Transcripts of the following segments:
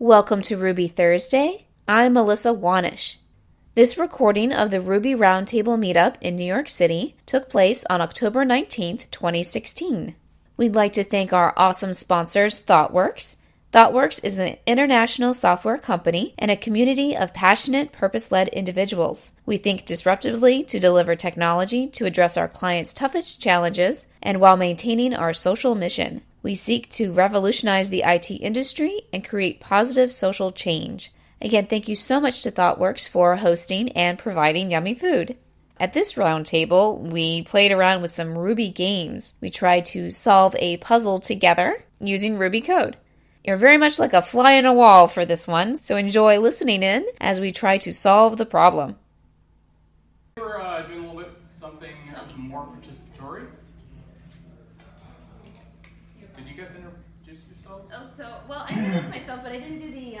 Welcome to Ruby Thursday. I'm Melissa Wanish. This recording of the Ruby Roundtable meetup in New York City took place on October 19th, 2016. We'd like to thank our awesome sponsors, ThoughtWorks. ThoughtWorks is an international software company and a community of passionate, purpose-led individuals. We think disruptively to deliver technology to address our clients' toughest challenges and while maintaining our social mission. We seek to revolutionize the IT industry and create positive social change. Again, thank you so much to ThoughtWorks for hosting and providing yummy food. At this roundtable, we played around with some Ruby games. We tried to solve a puzzle together using Ruby code. You're very much like a fly in a wall for this one, so enjoy listening in as we try to solve the problem. We're doing a little bit something more participatory. Did you guys introduce yourselves? I introduced myself, but I didn't do the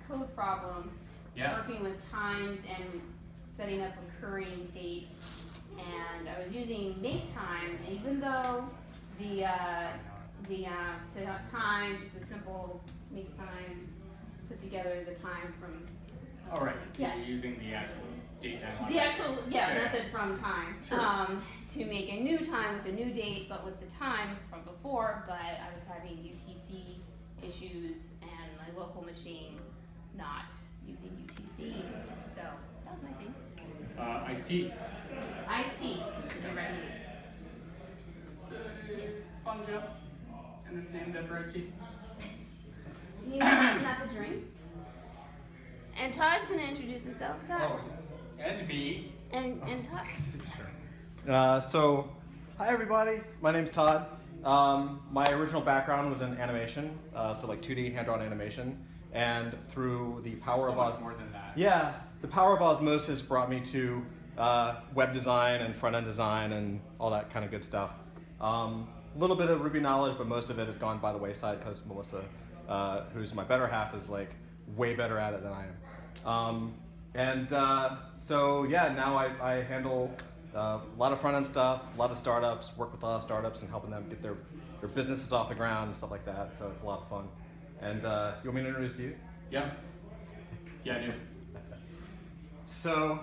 code problem. Yeah. Working with times and setting up recurring dates, and I was using make time, even though the to have time, just a simple make time, put together the time from. All right. Yeah. You're using the actual date time. The actual method from time. Sure. To make a new time with a new date, but with the time from before. But I was having UTC issues and my local machine not using UTC, so that was my thing. Iced tea. Iced tea is my recommendation. It's a fun job. And it's named after iced tea. Not the drink. And Todd's going to introduce himself. Todd. Oh, and me. And Todd. Sure. Hi everybody. My name's Todd. My original background was in animation, so like 2D hand-drawn animation, and through the power of More than that. Yeah, the power of osmosis brought me to web design and front-end design and all that kind of good stuff. A little bit of Ruby knowledge, but most of it has gone by the wayside because Melissa, who's my better half, is like way better at it than I am. Now I handle a lot of front-end stuff, a lot of startups, work with a lot of startups and helping them get their businesses off the ground and stuff like that, so it's a lot of fun. And you want me to introduce you? Yeah. Yeah, I do. So,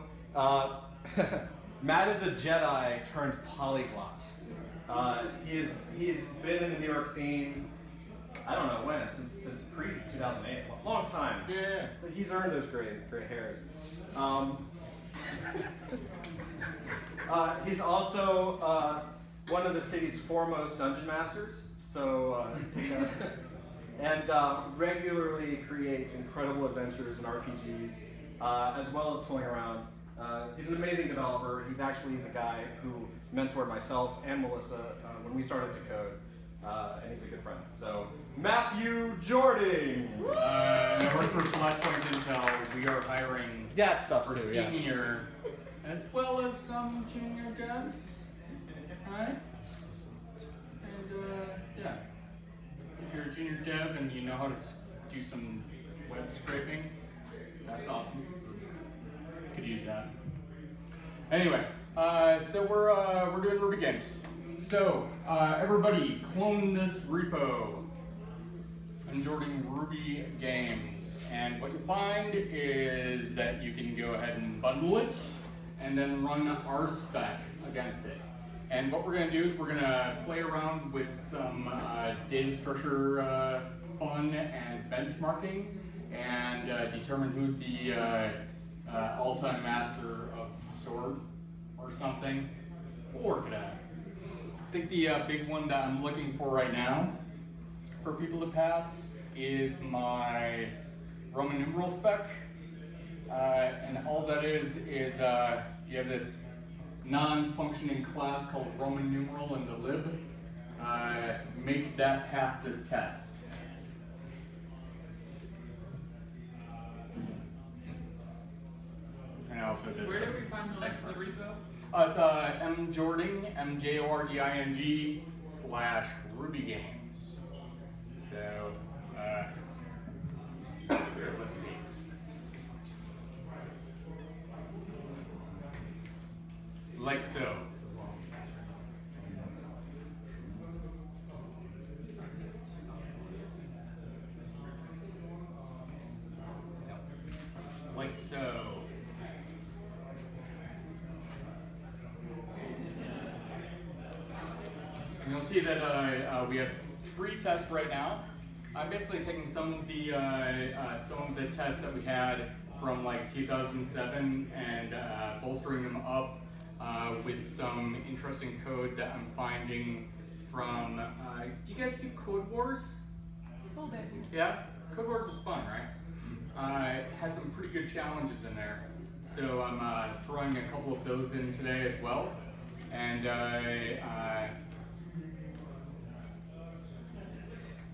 Matt is a Jedi turned polyglot. He's been in the New York scene, I don't know when, since pre-2008, long time. Yeah. But he's earned those gray hairs. He's also one of the city's foremost dungeon masters, and regularly creates incredible adventures and RPGs, as well as toying around. He's an amazing developer. He's actually the guy who mentored myself and Melissa when we started to code, and he's a good friend. So, Matthew Jordan! I work for Flashpoint Intel. We are hiring Yeah, stuff for too, yeah. senior as well as some junior devs. Right? And yeah. If you're a junior dev and you know how to do some web scraping, that's awesome. Could use that. Anyway, so we're doing Ruby games. So everybody, clone this repo. I'm Jordan Ruby Games, and what you'll find is that you can go ahead and bundle it, and then run RSpec against it. And what we're going to do is we're going to play around with some data structure fun and benchmarking, and determine who's the all-time master of the sword or something. We'll work it out. I think the big one that I'm looking for right now for people to pass is my Roman numeral spec. And all that is you have this non-functioning class called Roman numeral in the lib. Make that pass this test. And also this. Where do we find the link to the repo? It's mjording, MJORDING /Ruby Games. So, here, let's see. Like so. like so. And you'll see that we have 3 tests right now. I'm basically taking some of the tests that we had from like 2007 and bolstering them up with some interesting code that I'm finding from. Do you guys do Code Wars? Yeah, Code Wars is fun, right? It has some pretty good challenges in there. So I'm throwing a couple of those in today as well, and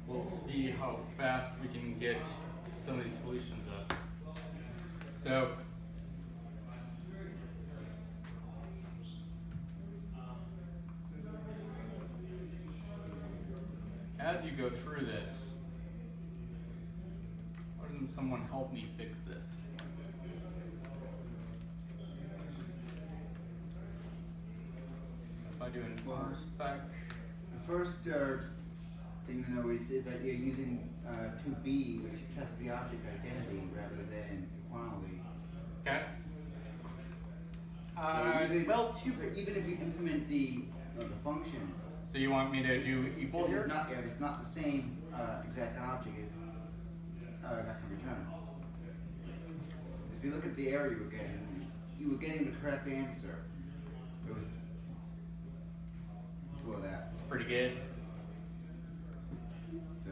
we'll see how fast we can get some of these solutions up. So, as you go through this, why doesn't someone help me fix this? If I do an spec. The first thing to know is that you're using 2B, which tests the object identity rather than equality. Okay. Even if you implement the functions. So you want me to do equal here? If it's not the same exact object, it's not going to return. If you look at the error you were getting the correct answer. It was before that. It's pretty good. So.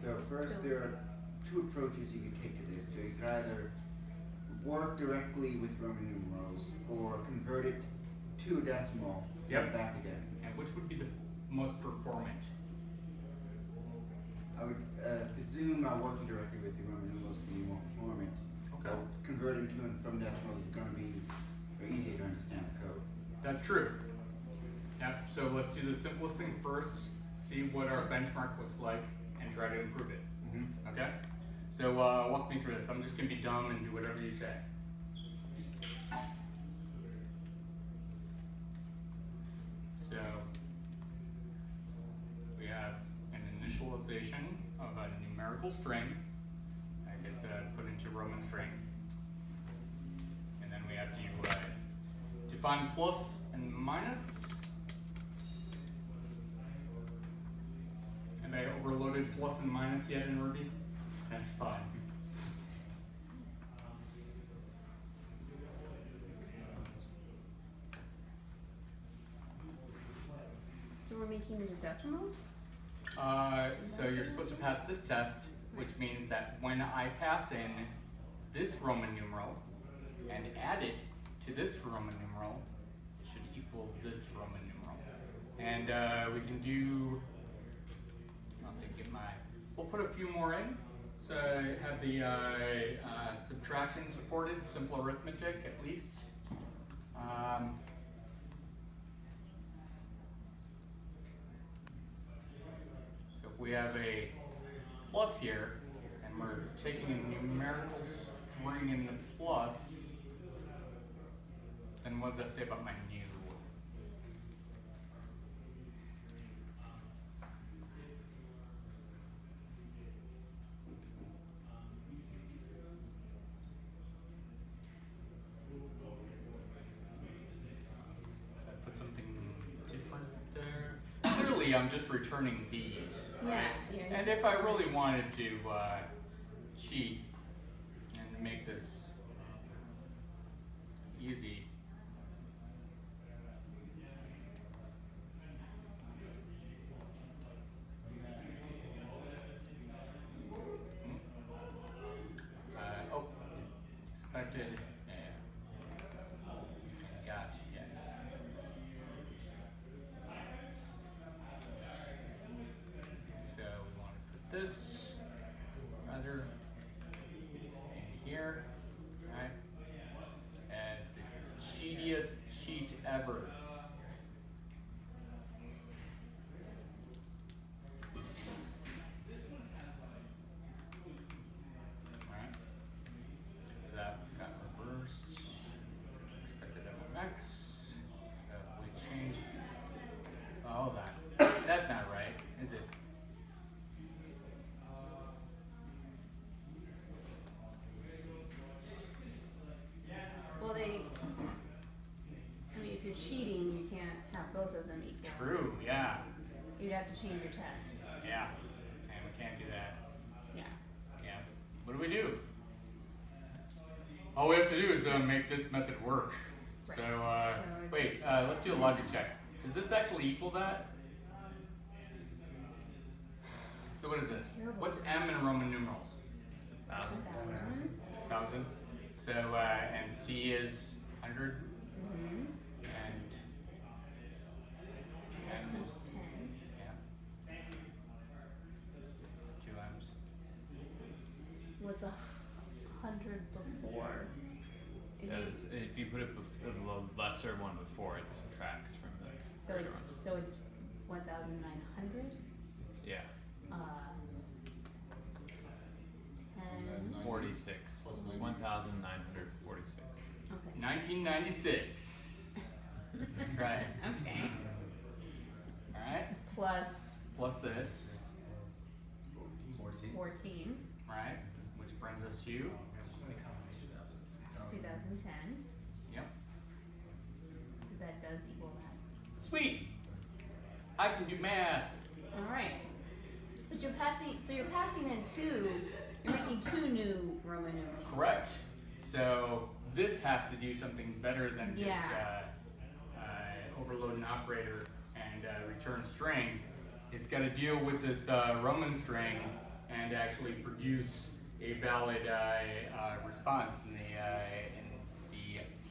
So first, there are 2 approaches you can take to this. So you could either work directly with Roman numerals or convert it to a decimal and back again. And which would be the most performant? I would presume working directly with the Roman numerals would be more performant. Okay. Converting to and from decimals is going to be very easier to understand the code. That's true. Yep. So let's do the simplest thing first. See what our benchmark looks like and try to improve it. Mm-hmm. Okay. So walk me through this. I'm just gonna be dumb and do whatever you say. So we have an initialization of a numerical string that gets put into Roman string, and then we have to define plus and minus. And I overloaded plus and minus yet in Ruby? That's fun. So we're making it a decimal? So you're supposed to pass this test, which means that when I pass in this Roman numeral and add it to this Roman numeral, it should equal this Roman numeral. And we can do, we'll put a few more in. So have the subtraction supported, simple arithmetic at least. So if we have a plus here, and we're taking a numerical string in the plus, then what does that say about my new? I'm just returning these. Yeah. And if I really wanted to cheat and make this easy, expected. This rather in here, right, as the cheat ever. Alright. So that got reversed. Expected MMX. So if we change. Oh, that's not right, is it? Well, if you're cheating, you can't have both of them equal. True, yeah. You'd have to change your test. Yeah. And we can't do that. Yeah. Yeah. What do we do? All we have to do is make this method work. Right. So, wait, let's do a logic check. Does this actually equal that? So what is this? What's M in Roman numerals? 1,000. 1,000. So, and C is 100. Mm-hmm. And X M is 10. yeah. 2 M's. What's 100 before? Is Yeah, it- if you put it the lesser one before, it subtracts from the so greater it's 1,900. one. Yeah, 10. 46. 1,946. Okay. 1996. Right. Okay. Alright. Plus this. 14. Right. Which brings us to. 2010. Yep. That does equal that. Sweet. I can do math. All right. But you're passing in you're making 2 new Roman numerals. Correct. So this has to do something better than just overload an operator and return string. It's got to deal with this Roman string and actually produce a valid response in the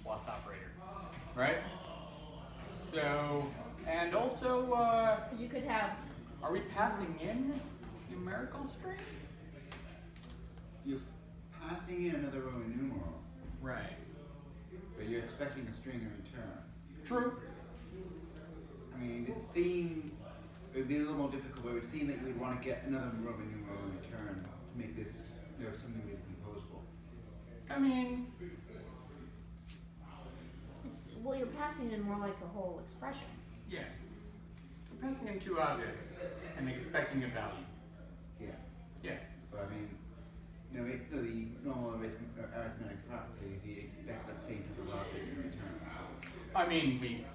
plus operator, right? So, and also, Because you could have. are we passing in numerical string? You're passing in another Roman numeral, Right. but you're expecting a string in return. True. I mean, it would be a little more difficult, but it would seem that you would want to get another Roman numeral in return to make this, something that's composable. I mean, Well, you're passing in more like a whole expression. yeah. We're passing in 2 objects and expecting a value. Yeah. Yeah. But I mean, the normal arithmetic properties, you'd expect that same type of object in return. I mean,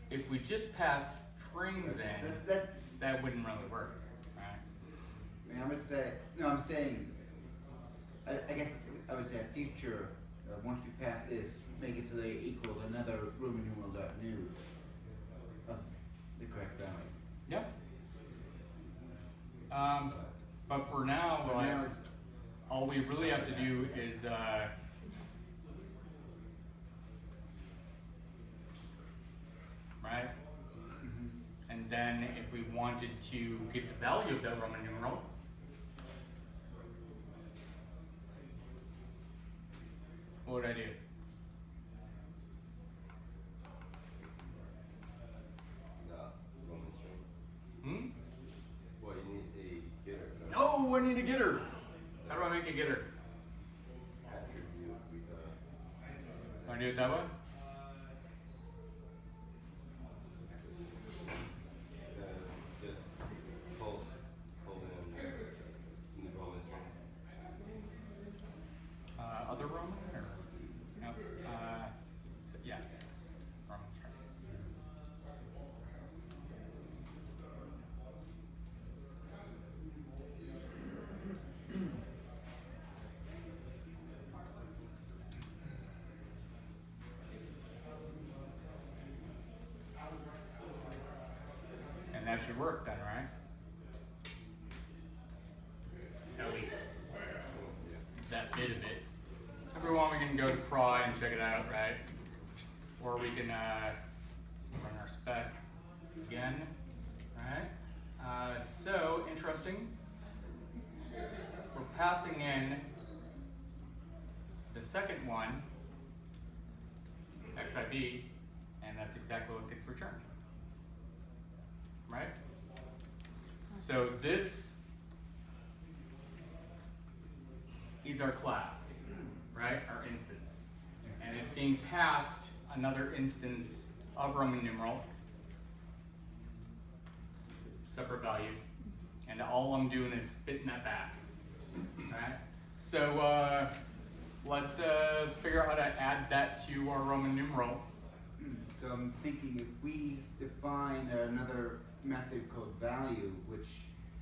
if we just pass strings in, That's. that wouldn't really work, right? I mean, I would say, no, I'm saying, I guess I would say a future, once you pass this, make it so that it equals another Roman numeral new of the correct value. Yep. But for now, But now it's, all we really have to do is right? And then if we wanted to get the value of that Roman numeral, what would I do? Roman string. Hmm? Well, you need a getter. No, I need a getter. How do I make a getter? Attribute with Want to do it that way? just hold in the Roman string. Other Roman or no? Yeah, Roman string. And that should work then, right? At least that bit of it. Everyone, we can go to Pry and check it out, right? Or we can run our spec again, right? So, interesting. We're passing in the second one XIV, and that's exactly what gets returned. Right? So this is our class, right? Our instance. And it's being passed another instance of Roman numeral, separate value, and all I'm doing is spitting that back. Right? So let's figure out how to add that to our Roman numeral. So I'm thinking if we define another method called value, which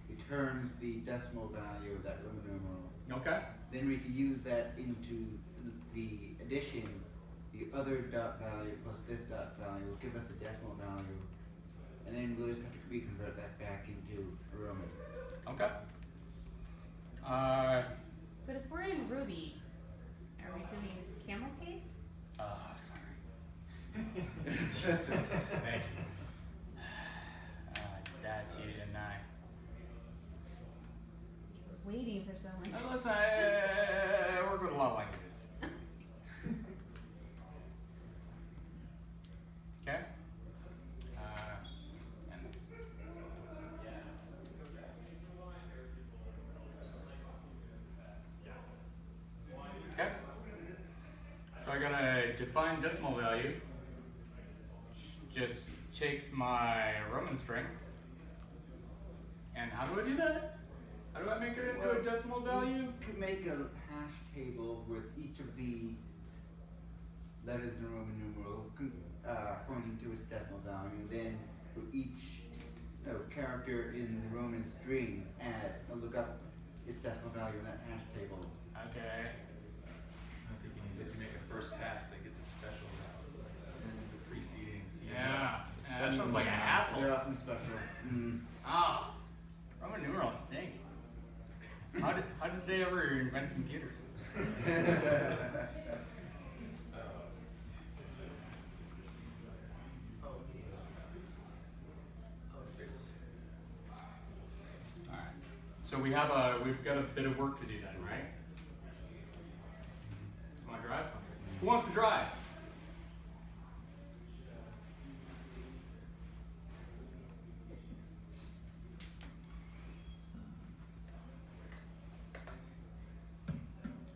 returns the decimal value of that Roman numeral, Okay? then we can use that into the addition. The other dot value plus this dot value will give us the decimal value, and then we'll just have to reconvert that back into a Roman. Okay. But if we're in Ruby, are we doing camel case? Sorry. Thank you. That's you, didn't I? Waiting for someone. Listen, I work with a lot of languages. Okay? And this. Okay? So I gotta define decimal value. Just takes my Roman string. And how do I do that? How do I make it into a decimal value? You could make a hash table with each of the letters in the Roman numeral pointing to its decimal value, and then for each character in the Roman string, look up its decimal value in that hash table. Okay. I think you need to make a first pass to get the special the preceding C. Yeah. That sounds like a hassle. There are some special. Ah, Roman numerals stink. How did they ever invent computers? Alright. So we've got a bit of work to do then, right? You wanna drive? Who wants to drive?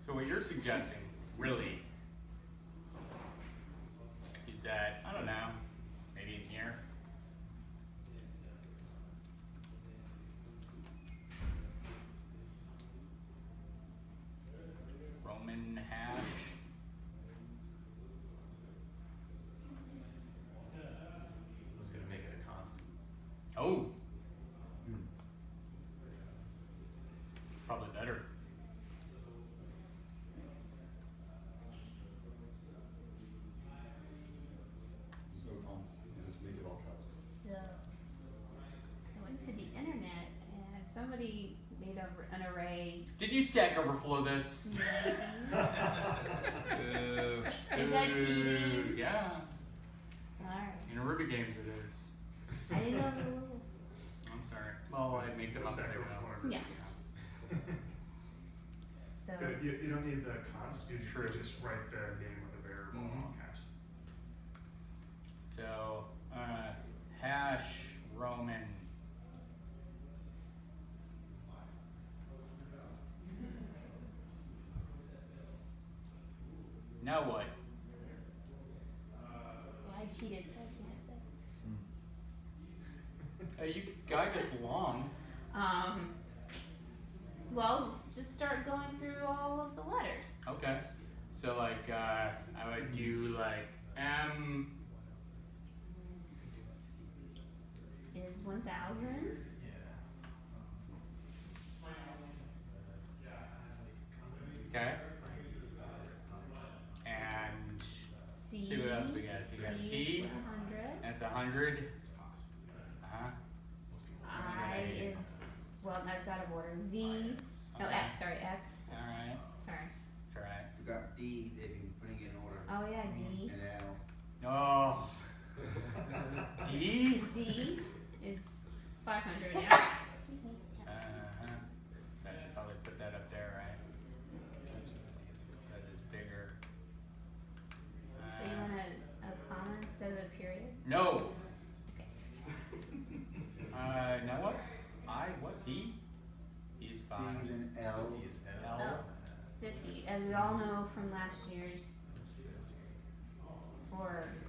So what you're suggesting, really, is that, I don't know, maybe in here. Roman hash. I was gonna make it a constant. Oh. Probably better. There's no constant, you just make it all caps. So I went to the internet and somebody made an array. Did you Stack Overflow this? Is that cheating? Yeah. Alright. In Ruby games it is. I didn't know the rules. I'm sorry. Well, I make them up as I go. Yeah. So But you don't need the constant, you True. just write the name of the variable in all caps. So, hash Roman. Now what? well, I cheated, so I can't say. You could guide us along. Well, just start going through all of the letters. Okay. So like, I would do like M. Is 1000. Okay. And C. see what else we got. We got C. is 100. That's 100. I is, well, that's out of order. V. No, Okay. X. Sorry, X. All right. Sorry. It's all right. Forgot D, they've been putting in order. Oh yeah, D. And L. Oh. D. D is 500. Yeah. Excuse me. So I should probably put that up there, right? That is bigger. But you want a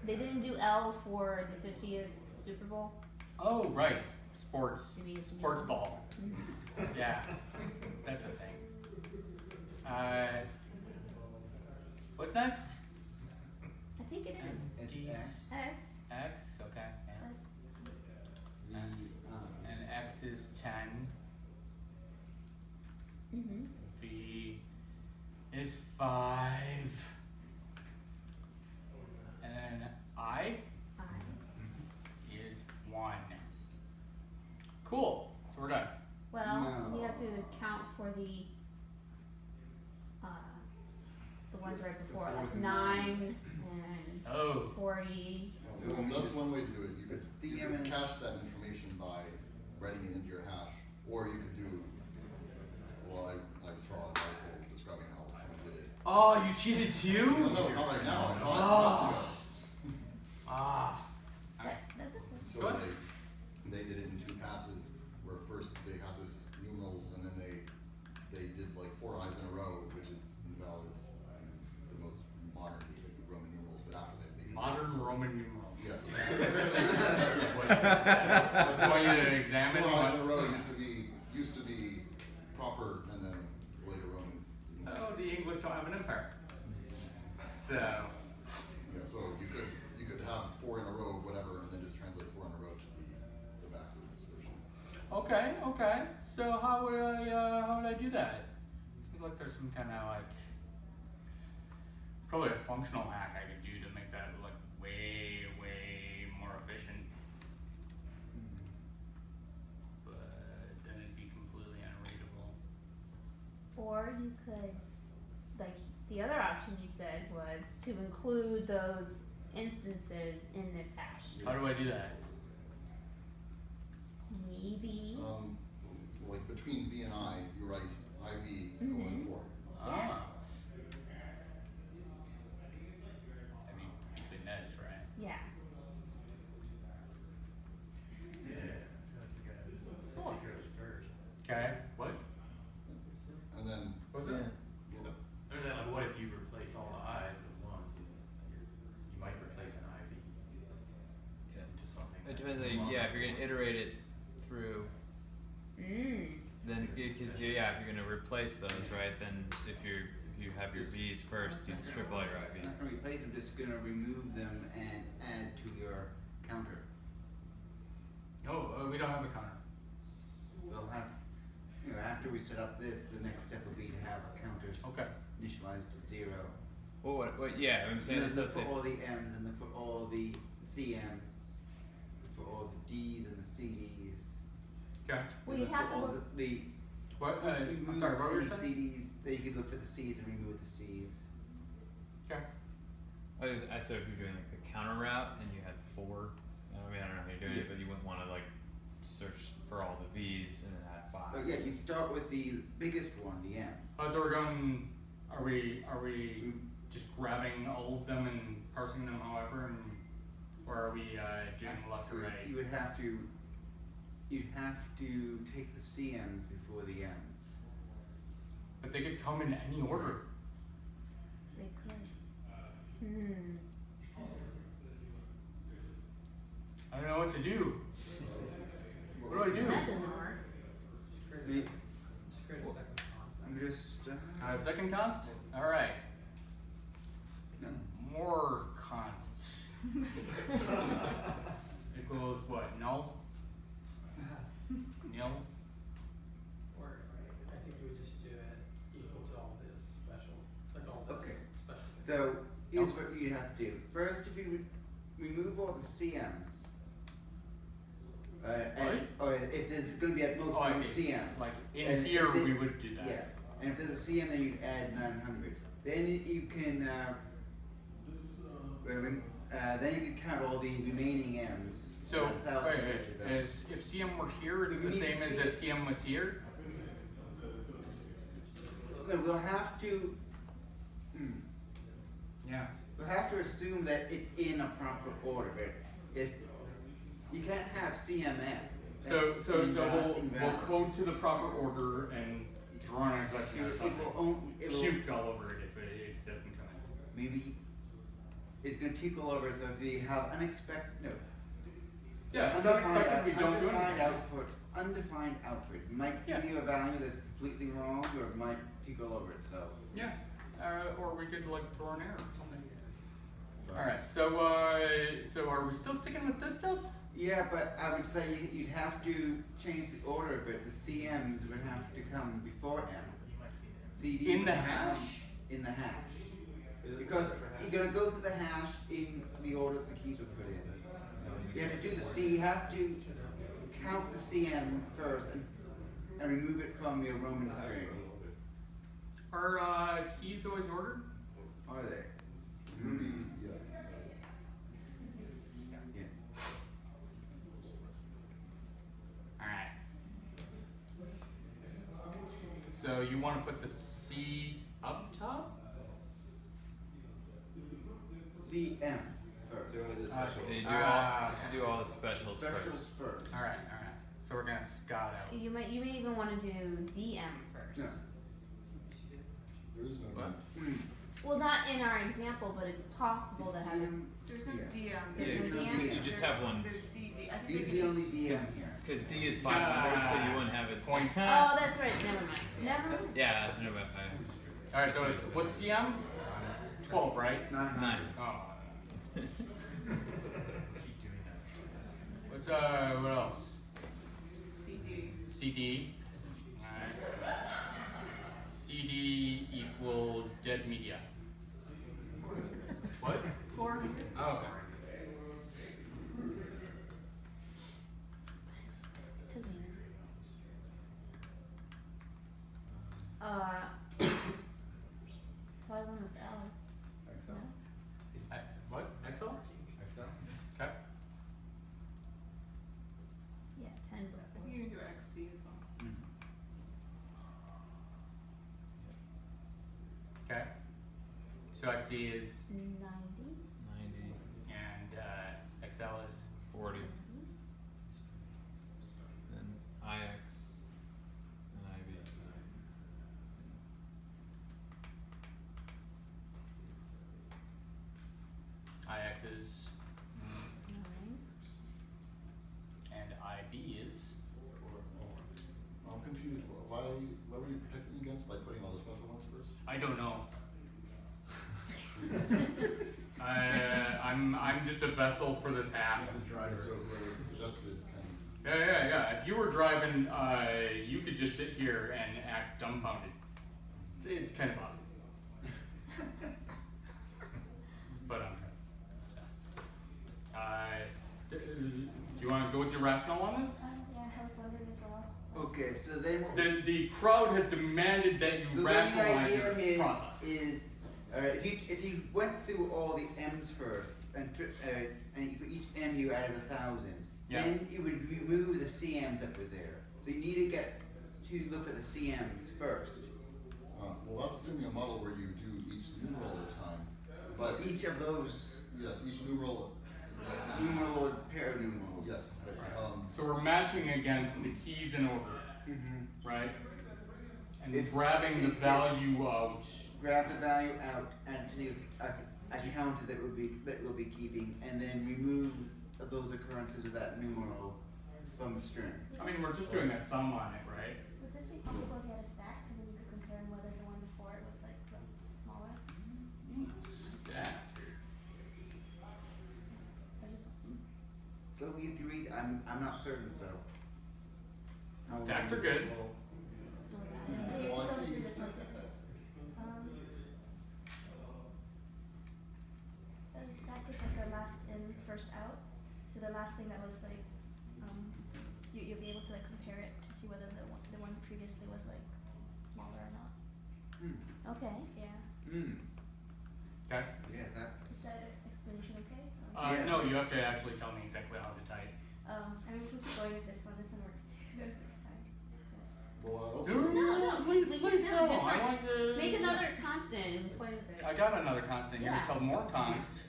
They didn't do L for the 50th Super Bowl. Oh, right. Sports. Maybe it's Sports ball. Yeah, that's a thing. What's next? I think it is. It's G's. X. X. X, okay. Yeah. That's- The, And X is 10. Mhm. V is 5. And then I I. is 1. Cool. So we're done. Well, No. you have to count for the ones right before, The like fours and 9 nines. and Oh. 40. Well, that's one way to do it. You could, It's you CM could and- cache that information by writing it into your hash, or you could do, well, I saw an article describing how someone did it. Oh, you cheated No, too? no, not right now, I saw it Oh. months ago. Ah. That's it. So Go ahead. they did it in 2 passes, where first they had this numerals, and then they did like 4 eyes in a row, which is invalid, and the most modern Roman numerals, but after that, they. Modern Roman numerals. Yes. Just want you to examine 4 eyes in a what. row used to be proper, and then later Romans didn't. Oh, the English don't have an empire. So. Yeah, so you could have 4 in a row, whatever, and then just translate 4 in a row to the backwards version. Okay. So how would I do that? Seems like there's some kind of like probably a functional hack I could do to make that like way more efficient. But then it'd be completely unreadable. Or you could, like, the other option you said was to include those instances in this hash. How do I do that? Maybe. Like between V and I, you write IV Mhm. 4. Ah. I mean, between this, right? Yeah. Cool. Okay. What? And then, What's it? There's that, like, what if you replace all the I's with ones? You might replace an IV into something. It depends. that's On, yeah, if longer. you're gonna iterate it through, then because if you're gonna replace those, right? Then if you have your V's first, you'd strip all your Not IVs. gonna replace them, just gonna remove them and add to your counter. Oh, we don't have a counter. We'll have, after we set up this, the next step will be to have counters Okay. initialized to 0. Well, what? Yeah, I'm saying And this. then Let's for say. all the M's and then for all the CM's, for all the D's and the CD's. Okay. Well, and you then have for to all look. the What? once we I'm move sorry. What were any you saying? CD's, then you can look for the C's and remove the C's. Okay. I said if you're doing like a counter route and you had 4, I mean I don't know how you're doing it, but you wouldn't want to like search for all the V's and then add 5. But yeah, you start with the biggest one, the M. Oh, so we're going. Are we just grabbing all of them and parsing them however, and or are we doing left to Actually, right? you'd have to take the CM's before the M's. But they could come in any order. They could. I don't know what to do. What do I do? That doesn't work. Me- Just create a second constant. I'm just, Second const. All right. no. More const equals what? Null. Nil. Or I think we would just do it equal to all this special, like all the Okay. special. So here's what you have to do. First, if you remove all the CM's, and or if there's going to be at most Oh, I one see. CM. Like in and here, if they- we would do that. Yeah, and if there's a CM, then you'd add 900. Then you can then you can count all the remaining M's. So, 1,000 wait, each of them. if CM were here, it's So the we need same as C- if CM was here? No, we'll have to. Yeah. We'll have to assume that it's in a proper order. But if you can't have CMF. So that's we'll invalid. code to the proper order and draw an exception or It something. will only. It will Puke all over it if it doesn't come in. maybe. is going to tickle over. So if you have unexpected, Yeah, it's unexpected, we don't do undefined anything. undefined output might Yeah. give you a value that's completely wrong, or it might tickle over itself. Yeah, or we could like throw an error or something. All right, so so are we still sticking with this stuff? Yeah, but I would say you'd have to change the order of it. The CMs would have to come before M. CD In the would have to come hash? In the hash. Because you're going to go through the hash in the order that the keys were put in. You have to do the C. You have to count the CM first and remove it from your Roman string. Are keys always ordered? Are they? Ruby, yes. Yeah. All right. So you want to put the C up top? CM first. So you want to do special? You do Ah. do all the specials Specials first. first. All right. So we're gonna Scott out. You may even want to do DM first. No. There is no. What? Well, not in our example, but it's possible to have. There's no Yeah. DM. Yeah, There's no because DM. you just have one. There's CD. I think He's we the can- only DM here. Because D is 500, so you wouldn't have it. Points. Oh, that's right. Never mind. Never mind. Yeah, no, but five. All right. So what's CM? 12, right? 9. Oh. Keep doing that. What's what else? CD. CD. Alright. CD equals dead media. What? 400. Oh, okay. Probably one with L. Excel? What? Excel? Excel? Okay. Yeah, 10 I before. think you can do XC as well. Okay. So XC is 90. 90, and Excel is 40. Then IX and IB. IX is 9. and IB is I'm confused. Why were you protecting against by putting all the special ones first? I don't know. I'm just a vessel for this app. Yeah, so suggested kind of. Yeah. If you were driving, you could just sit here and act dumbfounded. It's kind of awesome. But do you want to go with your rationale on this? Yeah, I was wondering as well. Okay, so then what The crowd has demanded that you So then the rationalize idea your process. is if you went through all the M's first, and for each M you added 1,000, Yeah. then you would remove the CMs that were there. So you need to get to look at the CMs first. Well, that's assuming a model where you do each numeral at a time. But Each of those yes, each numeral. numeral or pair of numerals. Yes. So we're matching against the keys in order, Mm-hmm. right? And If- grabbing the if- value out. Grab the value out and to the account that we'll be keeping, and then remove those occurrences of that numeral from the string. I mean, we're just doing a sum on it, right? Would this be possible if you had a stack and then you could compare whether the one before it was like smaller? Yeah. Or just So we three, I'm not certain, so. Stacks are good. Well, I see. The stack is like the last in, first out. So the last thing that was like, you'll be able to like compare it to see whether the one previously was like smaller or not. Okay. Yeah. Okay. Yeah, that. Is that explanation okay? Yeah. No, you have to actually tell me exactly how to type. I mean, we can keep going with this one. This one works too. It's fine. Well, I also. No, please, we please, can have a no. I different. want to Make another constant and play with it. I got another constant here. It's Yeah. called more const,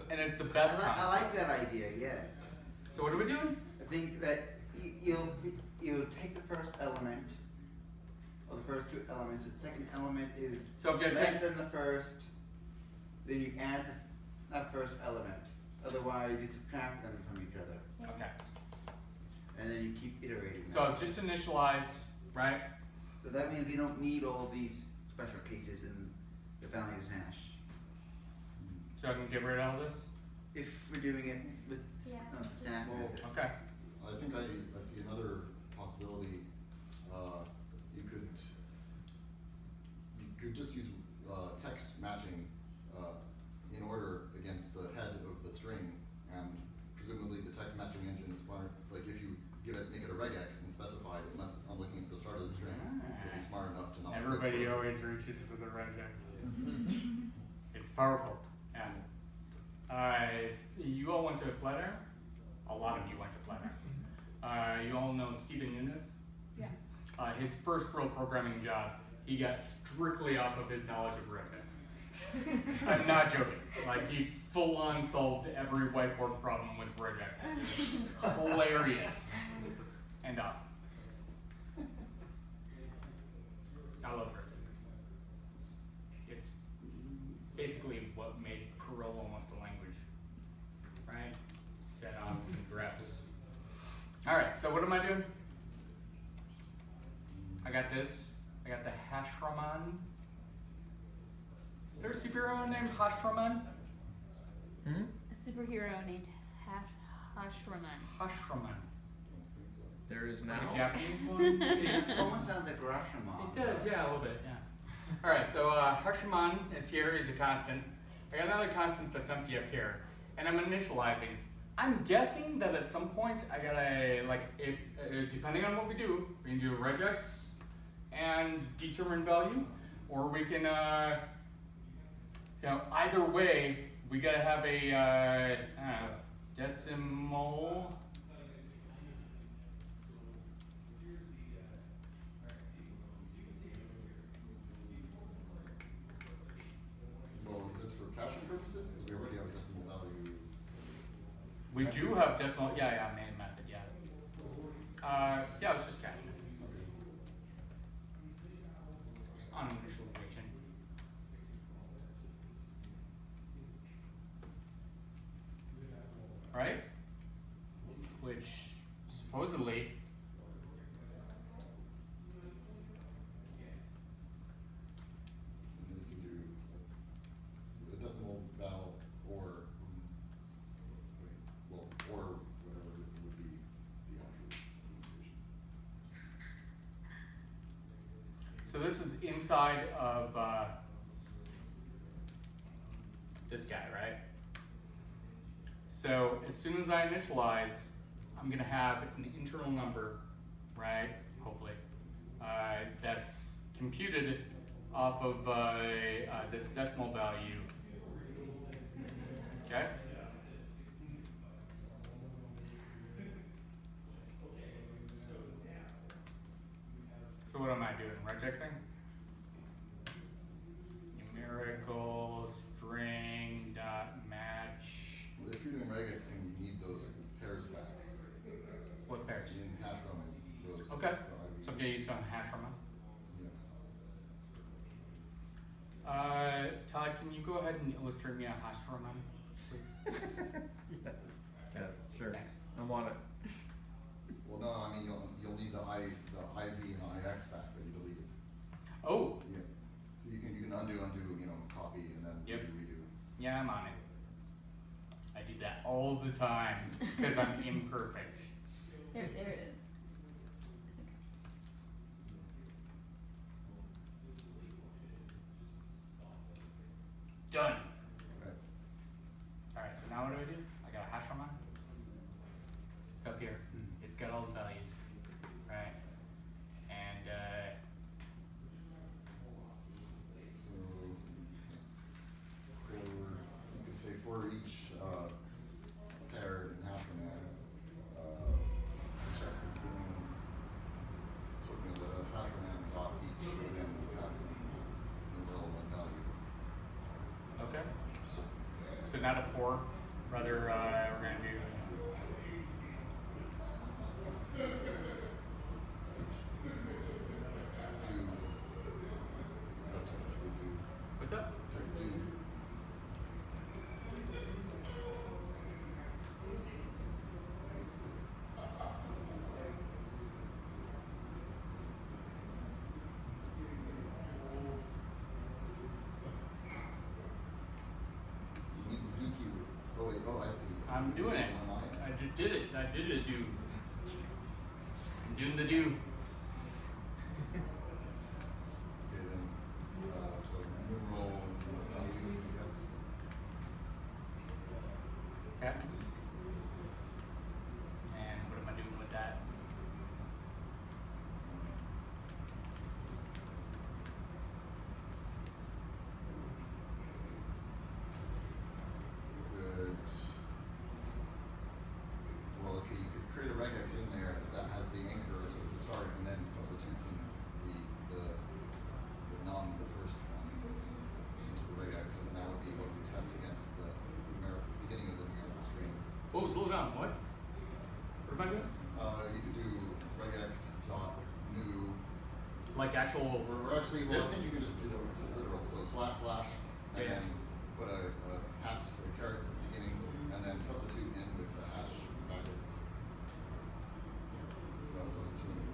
and it's the best I constant. like that idea. Yes. So what are we doing? I think that you'll take the first element, or the first two elements. The second element is So I'm gonna less take. than the first. Then you add that first element. Otherwise, you subtract them from each other, Okay. and then you keep iterating. So I've just initialized, right? So that means we don't need all these special cases in the values hash. So I can get rid of all this? If we're doing it with Yeah, stack method. Okay. I think I see another possibility. You could just use text matching in order against the head of the string, and presumably the text matching engine is smart. Like if you make it a regex and specify it, unless I'm looking at the start of the string, it'll be smart enough to not. Everybody always reaches for the regex. It's powerful. And you all went to Flutter. A lot of you went to Flutter. You all know Stephen Nunes. Yeah. His first real programming job, he got strictly off of his knowledge of regex. I'm not joking. Like he full on solved every whiteboard problem with regex. Hilarious and awesome. I love regex. It's basically what made Perl almost a language, right? Set on some greps. All right. So what am I doing? I got this. I got the Hashraman. Is there a superhero named Hashraman? A superhero named Hashraman. Hashraman. There is Like now. a Japanese one? It almost sounds like Rashomon. It does, yeah, a little bit, yeah. All right, so Hashraman is here, is a constant. I got another constant that's empty up here, and I'm initializing. I'm guessing that at some point I gotta, like, if depending on what we do, we can do a regex and determine value, or we can, either way, we gotta have a decimal. Well, is this for caching purposes? Because we already have a decimal value. We do have decimal, main method, yeah. Yeah, it's just caching. Just on initialization. Right? Which supposedly And then you can do a decimal val or whatever would be the actual implementation. so this is inside of this guy, right? So as soon as I initialize, I'm gonna have an internal number, right? Hopefully, that's computed off of this decimal value. Okay. So what am I doing? Regexing? Numerical string dot match. Well, if you're doing regexing, you need those pairs back. What pairs? In Hashraman, those. Okay. the So IV. I'm gonna use some Hashraman. Yeah. Todd, can you go ahead and illustrate me a Hashraman, please? Yes, sure. Thanks. I'm on it. Well, no, I mean, you'll need the IV and IX back that you deleted. Oh, Yeah. So you can undo, copy and then Yep. redo. yeah, I'm on it. I do that all the time because I'm imperfect. There it is. Done. Okay. All right, so now what do? I got a Hashraman. It's up here. It's got all the values, right? And So, you could say for each pair in Hashraman, check the beginning, so the Hashraman dot each, and then pass in numeral and value. okay. So not a for, rather we're gonna do. What's up? Type do. oh, I see. I'm doing it. One line. I just did it. I did a do. I'm doing the do. Okay, then, so numeral value, I guess. Okay. And what am I doing with that? Could, well, okay, you could create a regex in there that has the anchor at the start and then substitutes in the first one into the regex, and that would be what we test against the beginning of the numerical string. Oh, slow down. What? What am I doing? You could do regex dot new. Like actual. Or actually, well, I this? think you can just do the literal. So slash, and Yeah. then put a hat, a character at the beginning, and then substitute in with the hash brackets. Well, substitute.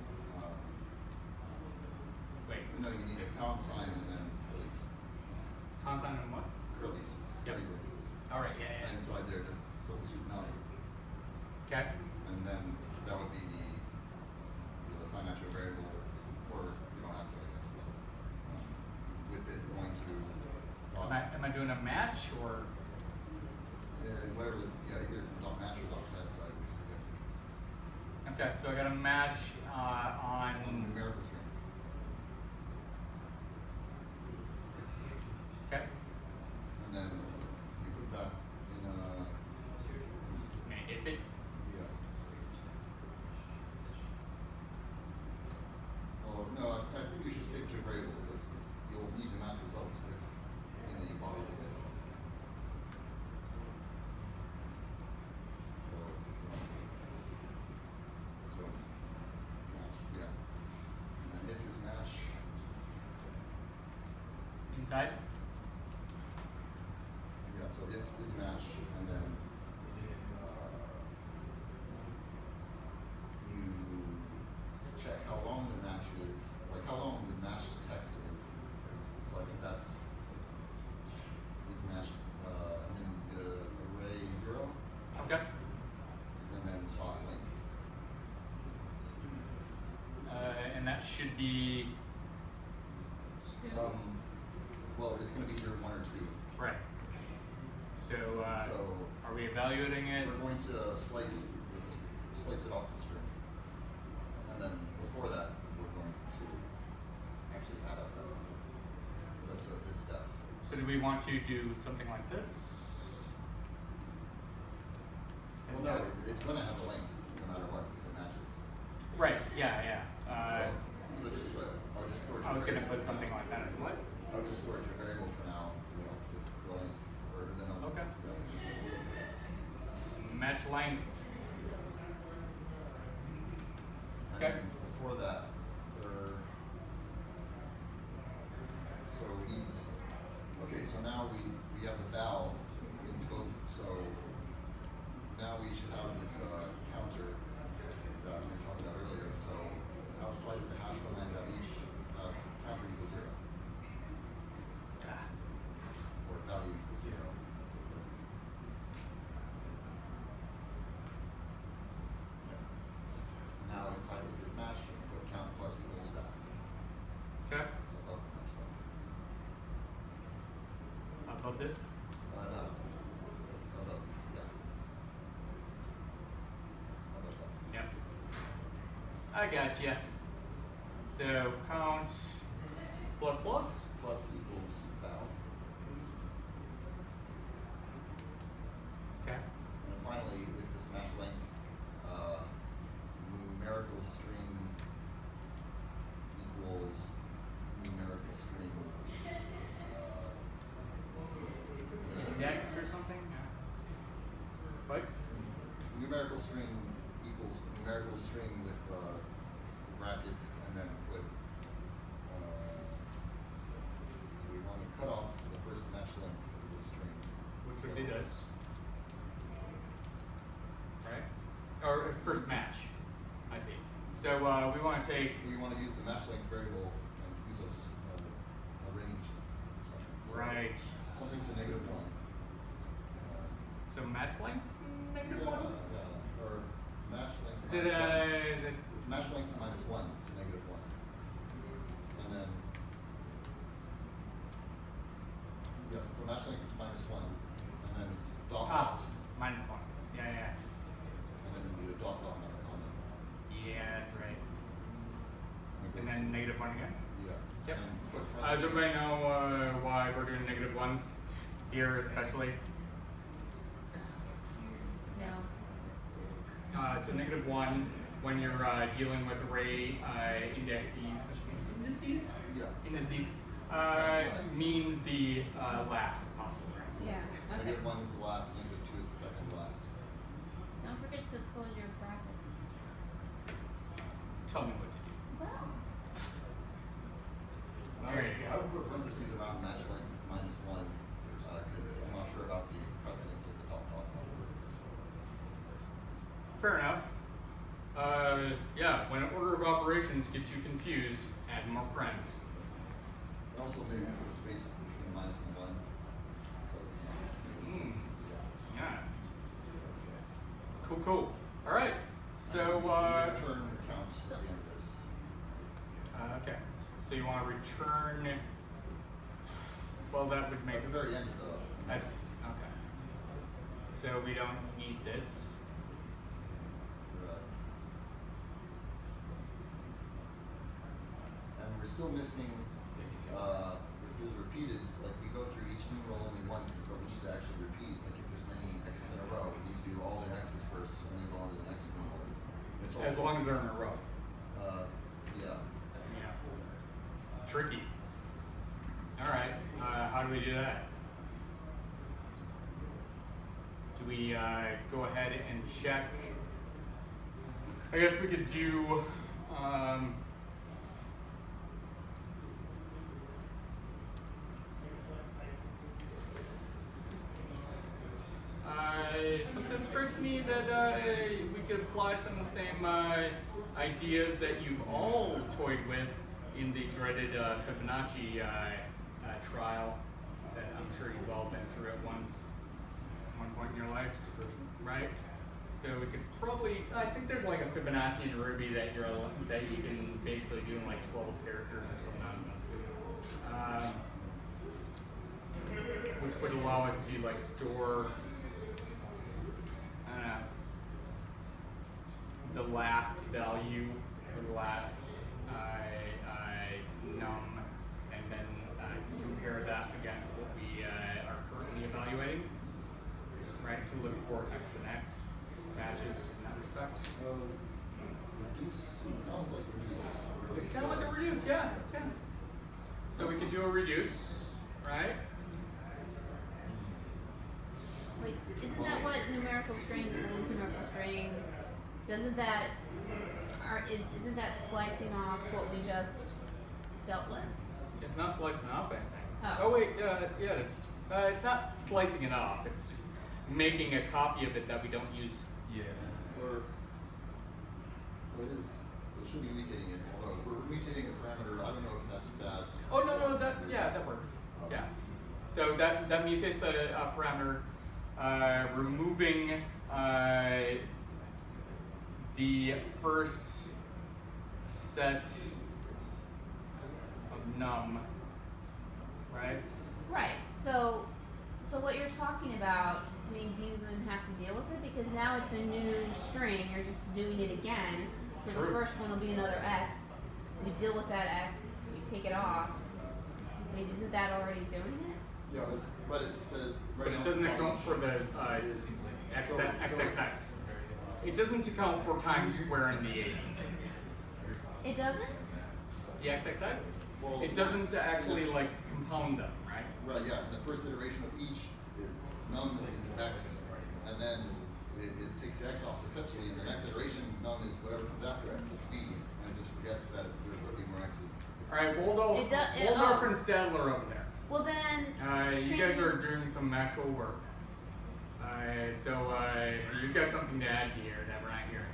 Wait. No, you need a pound sign and then curlies. Content and what? Curlies. Yep. Curly braces. All right. Yeah. And inside there, just substitute none. Okay. And then that would be the assign that to a variable, or you don't have to, I guess. With it going to. Am I doing a match or? Whatever, yeah, either dot match or dot test, I would Okay, so I got a match on. numerical string. Okay. And then you put that in If it. yeah. Well, no, I think you should save to a variable because you'll need to match results if in the body of the if. So match, yeah. And then if is match. Inside? Yeah, so if is match, and then you check how long the match is, like how long the matched text is. So I think that's is match, and then the array 0, Okay. and then dot length. And that should be. Well, it's going to be either 1 or 2. Right. So, So are we evaluating it? we're going to slice it off the string, and then before that, we're going to actually add up that. That's this step. So do we want to do something like this? Well, no, it's going to have a length no matter what if it matches. Right. Yeah. So just I'll just store it to I was a gonna variable put for something now. like that. What? I'll just store it to a variable for now. You know, it's the length or the number. Okay. Match length. And Okay. then before that, so we need. Okay, so now we have the val in scope. So now we should have this counter that we talked about earlier. So outside of the hash line of each counter equals 0. Or value equals 0. Now inside of his match, put count plus equals fast. Okay. Above match length. Above this. No. Above, yeah. Above that. Yep. I gotcha. So count plus plus. Plus equals val. Okay. And finally, with this match length, numerical string equals numerical string. Index or something. What? Numerical string equals numerical string with the brackets, and then put. So we want to cut off the first match length of the string. Which would be this. Right? Or first match. I see. So we want to take. We want to use the match length variable and use a range something. So Right. something to -1. So match length negative Yeah, 1? yeah, or match length. Is it, minus one. is it? It's match length minus 1 to negative 1. And then, yeah, so match length minus 1. And then dot dot. Minus 1. Yeah, yeah. And then you do a dot dot, not a comma. Yeah, that's right. it And goes then to- negative 1 again? Yeah. Yep. And put Does parentheses. everybody know why we're doing negative 1s here especially? No. So negative 1, when you're dealing with array indices, Yeah. means the last possible array. Yeah. Okay. Negative 1 is the last, negative 2 is the second to last. Don't forget to close your bracket. Tell me what to do. Well. There you I go. would put parentheses around match length minus 1 because I'm not sure about the precedence of the dot dot. Fair enough. Yeah, when order of operations gets you confused, add more parens. And also maybe put a space between the minus and the 1. So it's not. Yeah. Cool, cool. All right. So, the return counts at the end of this. okay. So you want to return? Well, that would make. At the very end of the. Okay. So we don't need this. Right. And we're still missing, if there's repeated, like we go through each numeral only once, but we need to actually repeat, like if there's many x's in a row, we need to do all the x's first and then go on to the next numeral. It's As long as they're in a row. yeah. Yeah. Tricky. All right. How do we do that? Do we go ahead and check? I guess we could do. Something strikes me that we could apply some of the same ideas that you've all toyed with in the dreaded Fibonacci trial that I'm sure you've all been through at one point in your lives, right? So we could probably, I think there's like a Fibonacci in Ruby that you can basically do in like 12 characters or some nonsense. Which would allow us to like store, I don't know, the last value or the last num, and then compare that against what we are currently evaluating, right? To look for x and x matches in that respect. Reduce? It sounds like reduce. It's kind of like a reduce, yeah. So we could do a reduce, right? Wait, isn't that what numerical string is? Numerical string, isn't that slicing off what we just dealt with? It's not slicing off anything. Oh. Wait, yeah, it is. It's not slicing it off. It's just making a copy of it that we don't use. Yeah. Or, well, it should be mutating it. Although we're mutating a parameter, I don't know if that's bad. Oh no, that works. Yeah. So that mutates a parameter, removing the first set of num, right? Right. So what you're talking about, I mean, do you even have to deal with it? Because now it's a new string, you're just doing it again. So True. the first one will be another x. You deal with that x, you take it off. I mean, isn't that already doing it? Yeah, but it says right But now it doesn't it's account for the XXX. It doesn't account for times square in the 80s. It doesn't? The XXX? Well, It doesn't actually like compound them, right? Right, yeah. In the first iteration of each, num is x, and then it takes the x off successfully. In the next iteration, num is whatever comes after x. It's b, and it just forgets that there could be more x's. All right, Waldorf and Stadler over there. Well then, You guys are doing some actual work. So you've got something to add here that we're not hearing.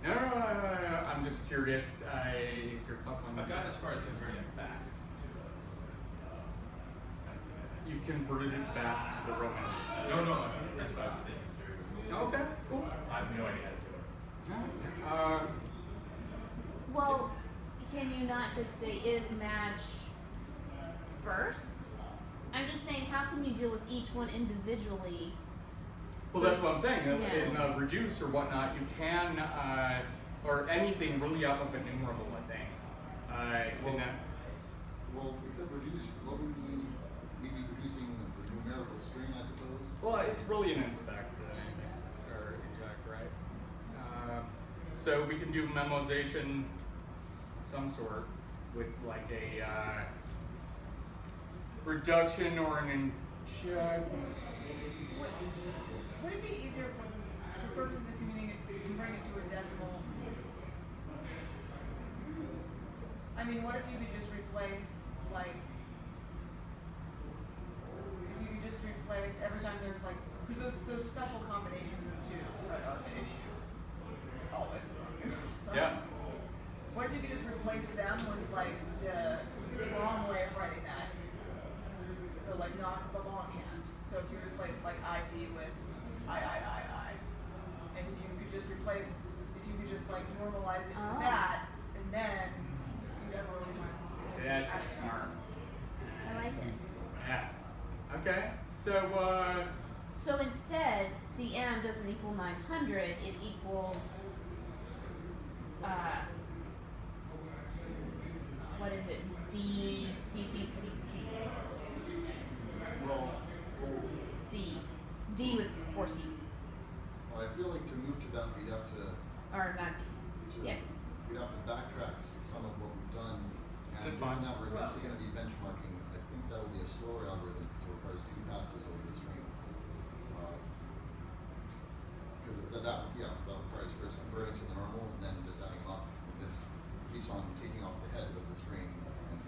No, I'm just curious if you're puzzling. I've gotten as far as converting it back. You've converted it back to the Roman. No, That's what I was thinking through. Okay, cool. I have no idea how to do it. Well, can you not just say is match first? I'm just saying, how can you deal with each one individually? Well, So- that's what I'm saying. Yeah. In reduce or whatnot, you can, or anything really off of an enumerable, I think. Well, except reduce, what would we'd be reducing the numerical string, I suppose? Well, it's really an inspect, or inject, right? So we can do memoization of some sort with like a reduction or an inject. Would it be easier for purposes of converting it to a decimal? I mean, what if you could just replace, like, if you could just replace every time there's like, because those special combinations of two are an issue. Always wrong. So, Yeah. what if you could just replace them with like the wrong way of writing that? The like not the longhand. So if you replace like IV with I, and if you could just replace, if you could just like normalize it to Oh. that, and then you'd have a really fun. That's smart. I like it. Yeah. Okay. So, So instead, CM doesn't equal 900, it equals, what is it? DCCCC. Well, C. D with 4 C's. well, I feel like to move to that, we'd have to, Or not D. Yeah. we'd have to backtrack some of what we've done. And That's given fine. that we're eventually gonna be benchmarking, I think that will be a slower algorithm because it requires 2 passes over the string. Because that requires first converting to the normal and then just adding them up. This keeps on taking off the head of the string and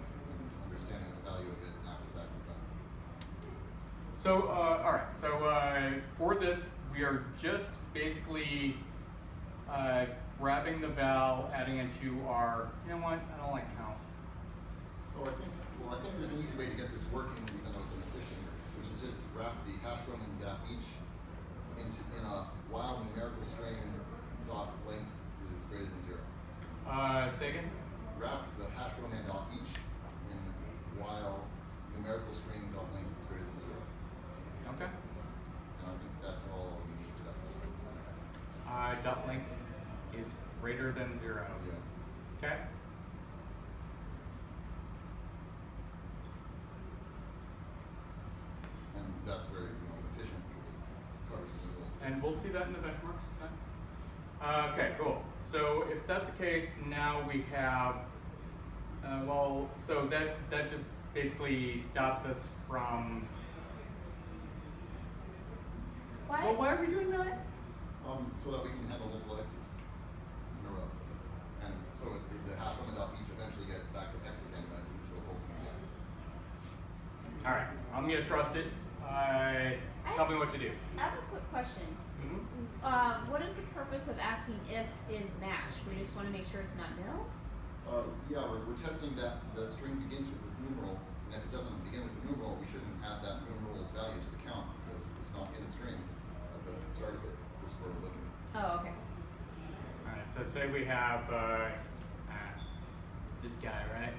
understanding the value of it after that we're done. so all right. So for this, we are just basically grabbing the val, adding it to our. You know what? I don't like count. I think there's an easy way to get this working even though it's inefficient, which is just wrap the hash roman dot each in a while numerical string dot length is greater than 0. Say again. Wrap the hash roman dot each in while numerical string dot length is greater than 0. Okay. And I think that's all you need to test this. Dot length is greater than 0. Yeah. Okay. And that's very efficient because it covers the middle. And we'll see that in the benchmarks. Okay, cool. So if that's the case, now we have, so that just basically stops us from. Why? Well, why are we doing that? So that we can handle multiple x's in a row. And so the hash roman dot each eventually gets back to x again when it moves the whole thing again. All right, I'm gonna trust it. Tell me what to do. I have a quick question. Mm-hmm. What is the purpose of asking if is match? We just want to make sure it's not nil? Yeah, we're testing that the string begins with this numeral, and if it doesn't begin with the numeral, we shouldn't add that numeral's value to the count because it's not in the string at the start of it, which is where we're looking. Oh, okay. All right, so say we have this guy, right?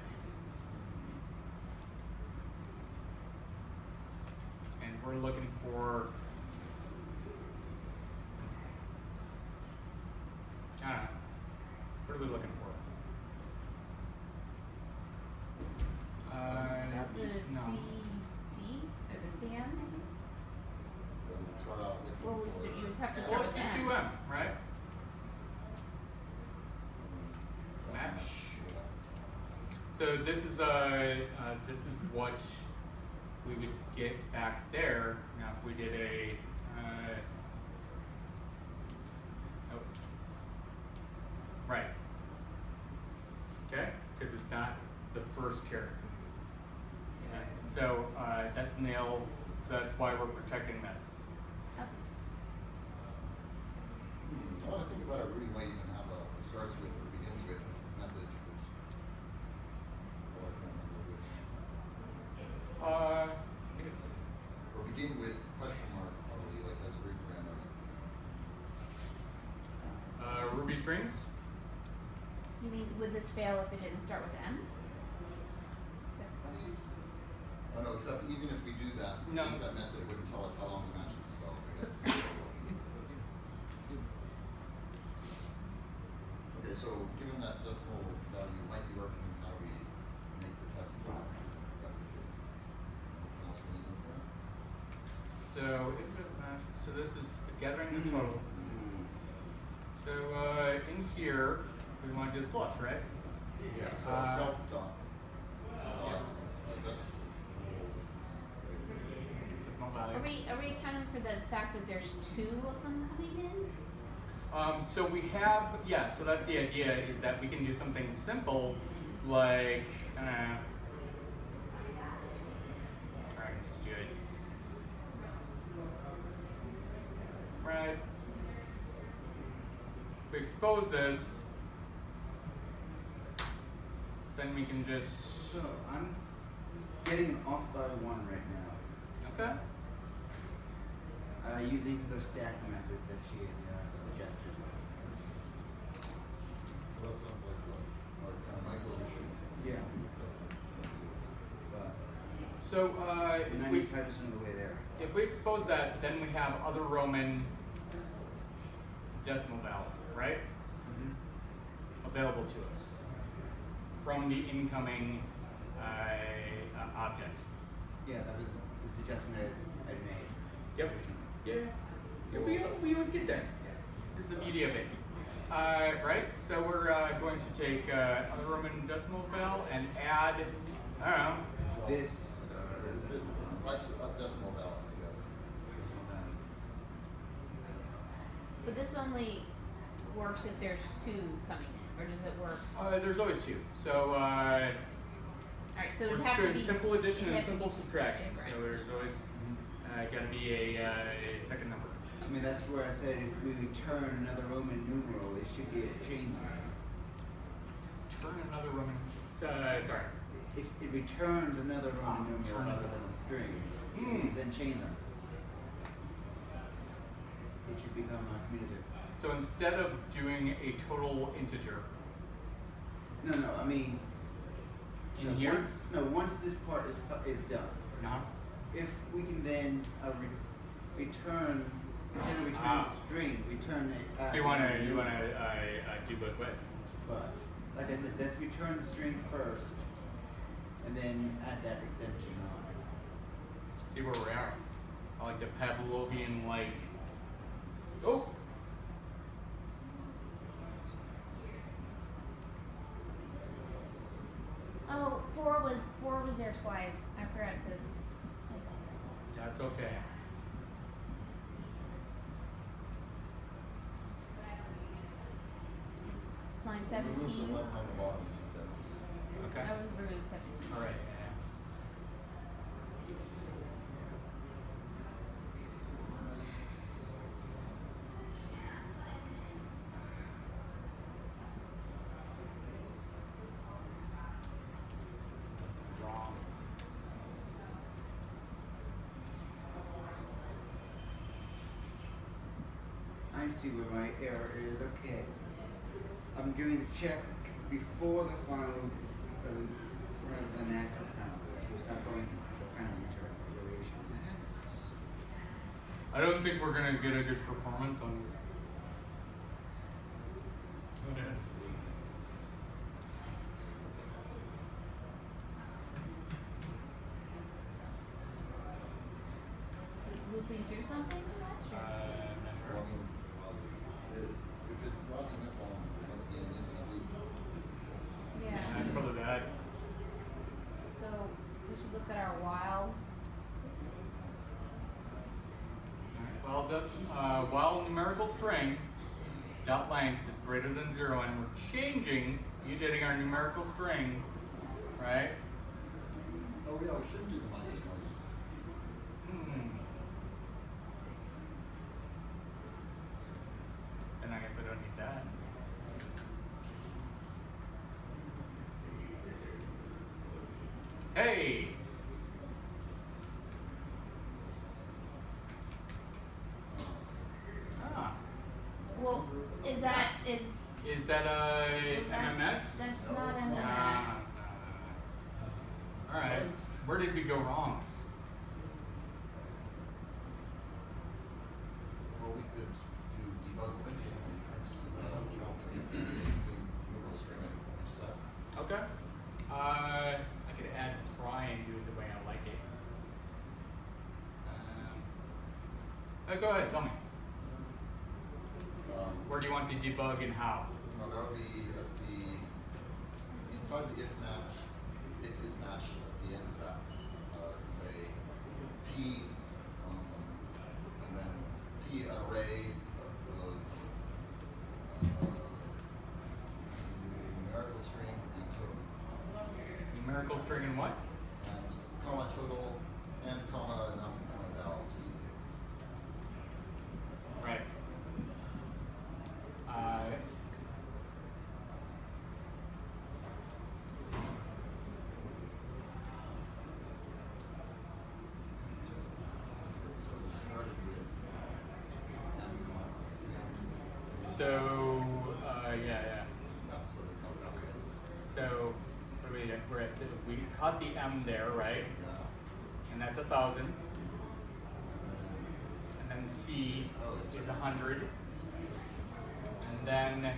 And we're looking for what are we looking for? The no. CD? Or the CM? Start out looking Well, for. you just have to Well, start let's with just M. do M, right? Match. So this is what we would get back there. Now, if we did a right, okay, because it's not the first character. Okay. So that's nil. So that's why we're protecting this. Now that I think about it, Ruby might even have a starts with or begins with method, which I can't remember which. I think it's Or begin with question mark, probably, like as Ruby strings. You mean would this fail if it didn't start with M? Is that the question? Oh no, except even if we do that, No. use that method, it wouldn't tell us how long to matches, so I guess it's still working. Okay, so given that decimal value might be working, how do we make the test work? If that's the case. Anything else we need to know? So if it so this is gathering the total. So in here we want to do the plus, right? Yeah, so Uh, self dot. That's Decimal value. Are we accounting for the fact that there's 2 of them coming in? So we have, yeah, so that's the idea, is that we can do something simple like, alright, just do it. Right. If we expose this, then we can just, So I'm getting off by 1 right now. okay. Using the stack method that she had suggested. Well, that sounds like what kind of micro-issue. Yeah. But So if we 95% of the way there. if we expose that, then we have other Roman decimal value, right? Available to us from the incoming object. Yeah, that was the suggestion I made. Yep. Yeah. We always get there. Is the beauty of it. Right? So we're going to take other Roman decimal val and add, I don't know. This Like a decimal value, I guess. But this only works if there's 2 coming in, or does it work? There's always 2. So Alright, so it we're would just have to doing be simple addition it'd and have to simple be subtraction. different. So there's always got to be a second number. I mean, that's where I said if we return another Roman numeral, it should be able to change them. Turn another Roman. Sorry. If it returns another Roman turn numeral other it. than a string, Hmm. then chain them. It should become commutative. So instead of doing a total integer No, I mean, in here, once this part is done, no. if we can then return, instead of returning the string, return it. So you want to do both ways. But like I said, let's return the string first, and then add that extension on. See where we are. I like the Pavlovian like. Oh. Oh, 4 was there twice. I forgot to. That's okay. It's line Remove 17. the 11 on the bottom, that's. Okay. I would remove 17. All right. Wrong. I see where my error is. Okay. I'm doing the check before the final rather than after the final. So it's not going to the final return iteration. That's I don't think we're gonna get a good performance on this. Okay. Looping through something too much? Or? Not sure. Well, I mean, if it's lasting this long, it must be an infinite loop. Yeah. That's probably bad. So we should look at our while. Well, while numerical string dot length is greater than 0, and we're changing, mutating our numerical string, right? Oh yeah, we should do the minus 1. Then I guess I don't need that. Hey! Ah. Well, is Is that MMX? That's not MMX. Ah. All right. Where did we go wrong? Well, we could do debug printing and print numeral string and stuff. Okay. I could add pry and do it the way I like it. Go ahead, tell me. Where do you want the debug and how? Well, that would be at the inside the if match, if is match at the end of that. Say P, and then P array of numerical string and total. Numerical string and what? And comma total and comma num comma val just in case. Right. So we started with M comma C. So, yeah. So they call that way. So, what are we at? We caught the M there, right? Yeah. And that's 1,000. And then C is 100. And then,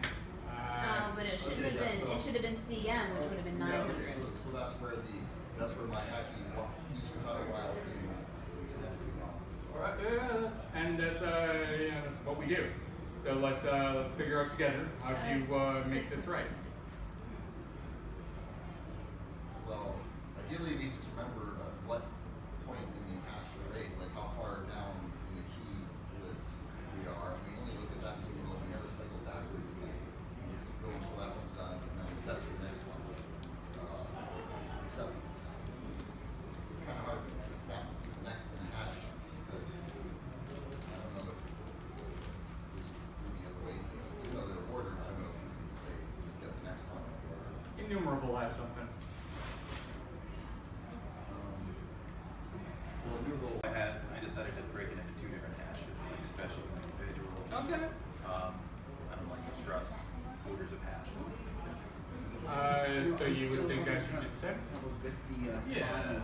But it should have been it should have been CM, which would have been 900. Okay, so that's where my hacking each inside a while thing is significantly wrong. and that's what we do. So let's figure out together how to make this right. Well, ideally we just remember at what point in the hash array, like how far down in the key list we are. We only look at that numeral, we never cycle backwards again. We just go until that one's done and then step to the next one. Except it's kind of hard to step to the next in a hash because I don't know if Ruby has a way to, even though they're ordered, I don't know if you can say just get the next one in order. Enumerable has something. Well, numeral. I decided to break it into two different hashes, like special and individual. Okay. I don't like to trust orders of hashes. So you would think I should do the same? With the, Yeah.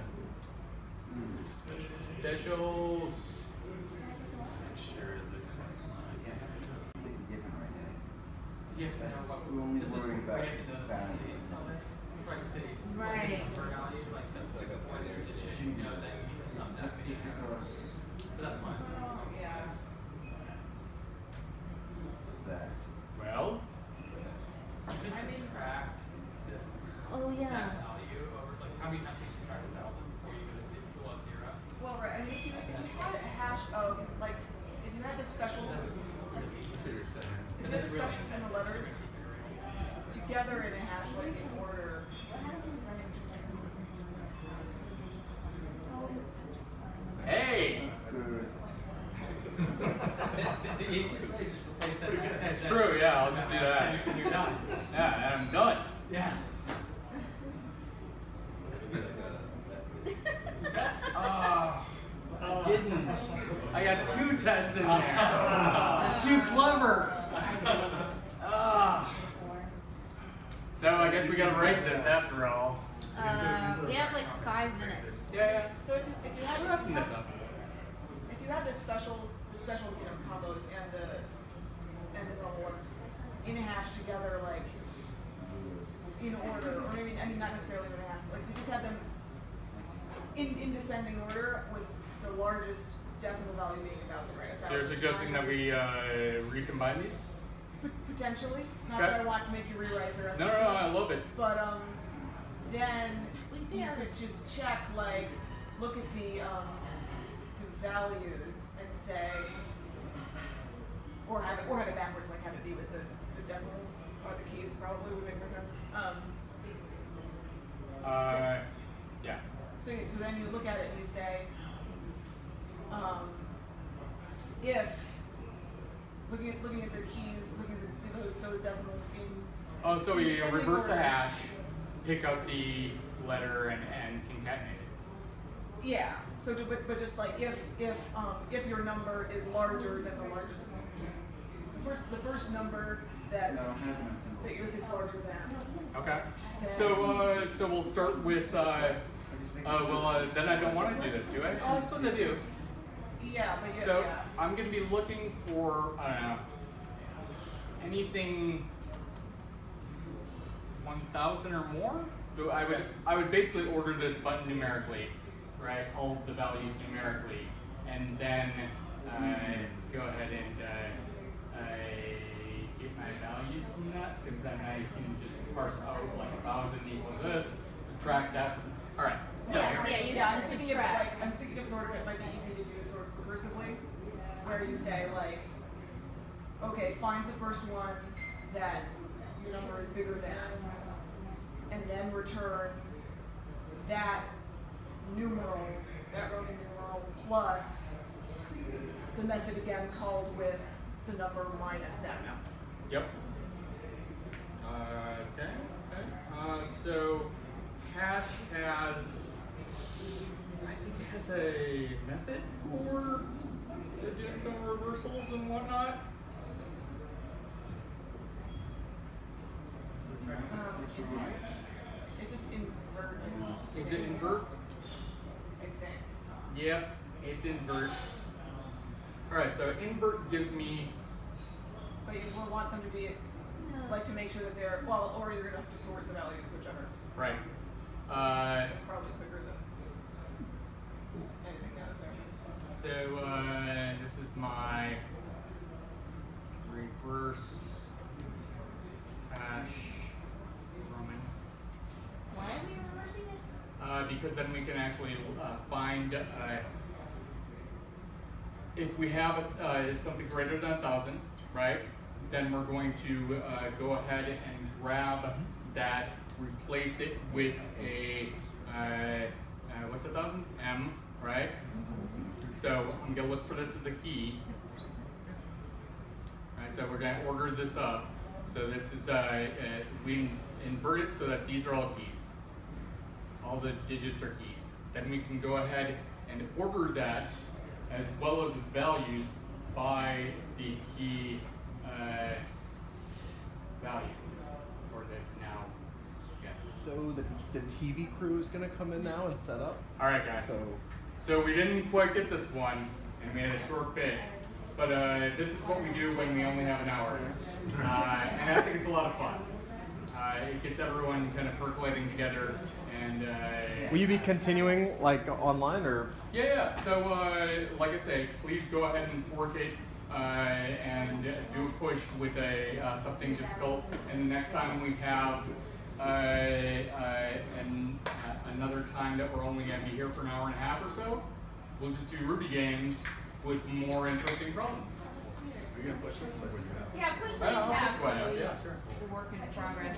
Specials. Make sure it looks like mine. Yeah, completely different right now. You have to know what We're only this is worried about we have to know the values. Right. That's just because So that's fine. Yeah. that. Well, You can I mean- subtract Oh yeah. that value over, like, how many times do you subtract 1,000 before you go to 0? Well, right. I mean, if you had a hash of like, if you had the specials, if you had the specials and the letters together in a hash, like in order. What happens if you run it just like listen to hey, Good. The easiest way is just replace that. it's true. Yeah, I'll just do that. And you're done. Yeah, and I'm done. Yeah. I didn't. I got 2 tests in there. Too clever. So I guess we gotta rate this after all. We have like 5 minutes. Yeah. So if you had We're wrapping this up. if you had the special combos and the normal ones in a hash together, like in order, or maybe not necessarily in a hash, like you just had them in descending order with the largest decimal value being 1,000, right? So you're suggesting that we recombine these? Potentially, not Okay. that I want to make you rewrite the rest. No, of no, it. no, I love it. But then We you have could just check, like, look at the values and say, or have it backwards, like have it be with the decimals or the keys. Probably would make more sense. Yeah. So then you look at it and you say, if looking at the keys, looking at those decimals in. Oh, so we descending reverse the order. hash, pick out the letter, and concatenate it. Yeah. So, but just like if your number is larger than the largest, the first number that's No, it has no symbols. it's larger than. Okay. So we'll start with. Then I don't want to do this, do I? Oh, I suppose I do. Yeah, but yeah. So yeah. I'm going to be looking for, I don't know, anything 1,000 or more. So I would basically order this button numerically, right? All of the values numerically, and then go ahead and get my values from that, because then I can just parse out like 1,000 equals this, subtract that. All right. So You have to subtract. I'm thinking of sort of it might be easy to do sort of recursively, where you say like, okay, find the first one that your number is bigger than, and then return that numeral, that Roman numeral, plus the method again called with the number minus that number. Yep. Okay. So hash has, I think it has a method for doing some reversals and whatnot. It's just inverted. Is it invert? I think. Yep, it's invert. Alright, so invert gives me, But you will want them to be, like, to make sure that they're, well, or you're going to have to sort the values, whichever. right. It's probably quicker than anything out of there. So this is my reverse hash Roman. Why are we reversing it? Because then we can actually find if we have something greater than 1,000, right? Then we're going to go ahead and grab that, replace it with a what's 1,000? M, right? So I'm gonna look for this as a key. Alright, so we're gonna order this up. So this is we invert it so that these are all keys. All the digits are keys. Then we can go ahead and order that as well as its values by the key value, or the now, yes. So the TV crew is going to come in now and set up. All right, guys. So we didn't quite get this one, and we had a short bit, but this is what we do when we only have an hour, and I think it's a lot of fun. It gets everyone kind of percolating together, and Will you be continuing like online or? yeah. So like I say, please go ahead and fork it and do a push with something difficult. And the next time we have another time that we're only going to be here for an hour and a half or so, we'll just do Ruby games with more interesting problems. Are you going to push this? Yeah, push I'll what you push what I have, have. yeah, sure. The work in progress.